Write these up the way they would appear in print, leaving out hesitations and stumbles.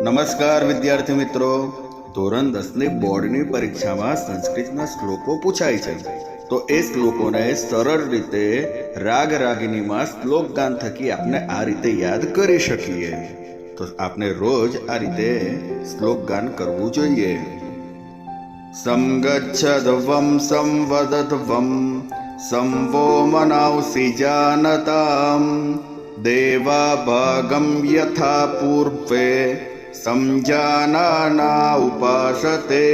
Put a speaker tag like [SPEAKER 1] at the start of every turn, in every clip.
[SPEAKER 1] નમસ્કાર વિદ્યાર્થી મિત્રો, ધોરણ 10ની બોર્ડની પરીક્ષામાં સંસ્કૃતના શ્લોકો પૂછાય છે. તો એ શ્લોકોને સરળ રીતે રાગ રાગિનીમાં શ્લોક ગાન થકી આપણે આ રીતે યાદ કરી શકીએ. તો આપણે રોજ આ રીતે શ્લોક ગાન કરવું જોઈએ. સંગચ્છદ્વમ સંવદધ્વમ સંવો મનાવસી જાનતામ દેવા ભાગમ યથા પૂર્વે સમજાનાના ઉપાસતે.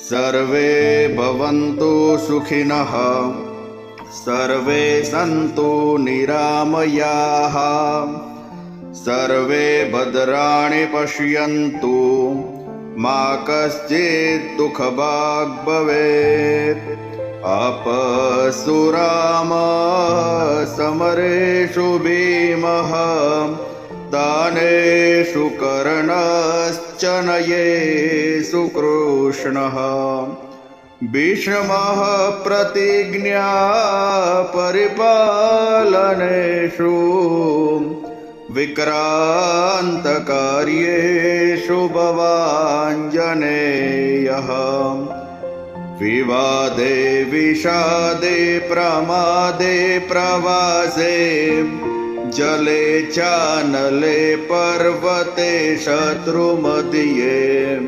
[SPEAKER 1] સર્વે ભવન્તુ સુખિનઃ સર્વે સન્તુ નિરામયાઃ સર્વે ભદ્રાણિ પશ્યન્તુ મા કશ્ચિદ દુઃખભાગ ભવેત. અપસુરામ સમરેષુ ભીમઃ દાનેષુ કર્ણશ્ચનયેષુ કૃષ્ણઃ. ભીષ્મઃ પ્રતિજ્ઞા પરિપાલનેષુ વિક્રાંત કાર્યેષુ ભવાંજનેયઃ. વિવાદે વિષાદે પ્રમાદે પ્રવાસે જલે ચાનલે પર્વતે શત્રુમધ્યે.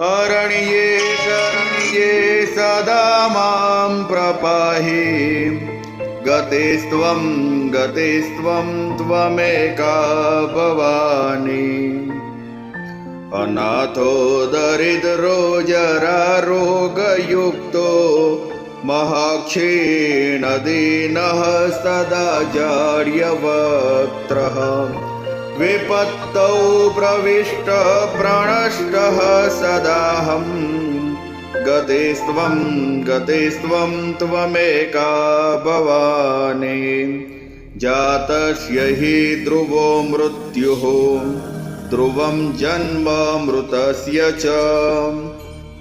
[SPEAKER 1] અરણ્યે શરણ્યે સદા માં પ્રપાહી. ગતેસ્ત્વં ત્વમેકા ભવાની. અનાથો દરિદ્રો જરારોગયુક્તો મહાક્ષીણદીનઃ સદા જાડ્યવક્ત્રઃ. વિપત્તૌ પ્રવિષ્ટ પ્રણષ્ટઃ સદાહં. ગતેસ્ત્વં ત્વમેકા ભવાની. જાતસ્ય હિ ધ્રુવો મૃત્યુઃ ધ્રુવં જન્મ મૃતસ્ય ચ.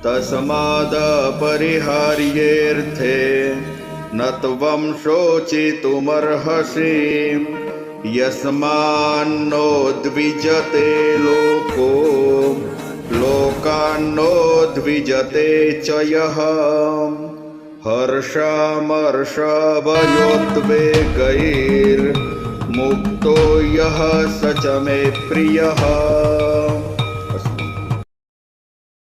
[SPEAKER 1] તસ્માદ પરિહાર્યેર્થે ન ત્વં શોચિતુમર્હસી. યસ્માન્નો દ્વિજતે લોકો લોકાન્નો દ્વિજતે ચ યઃ. હર્ષામર્ષભયોદ્વેગૈર્ મુક્તો યઃ સ ચ મે પ્રિયઃ.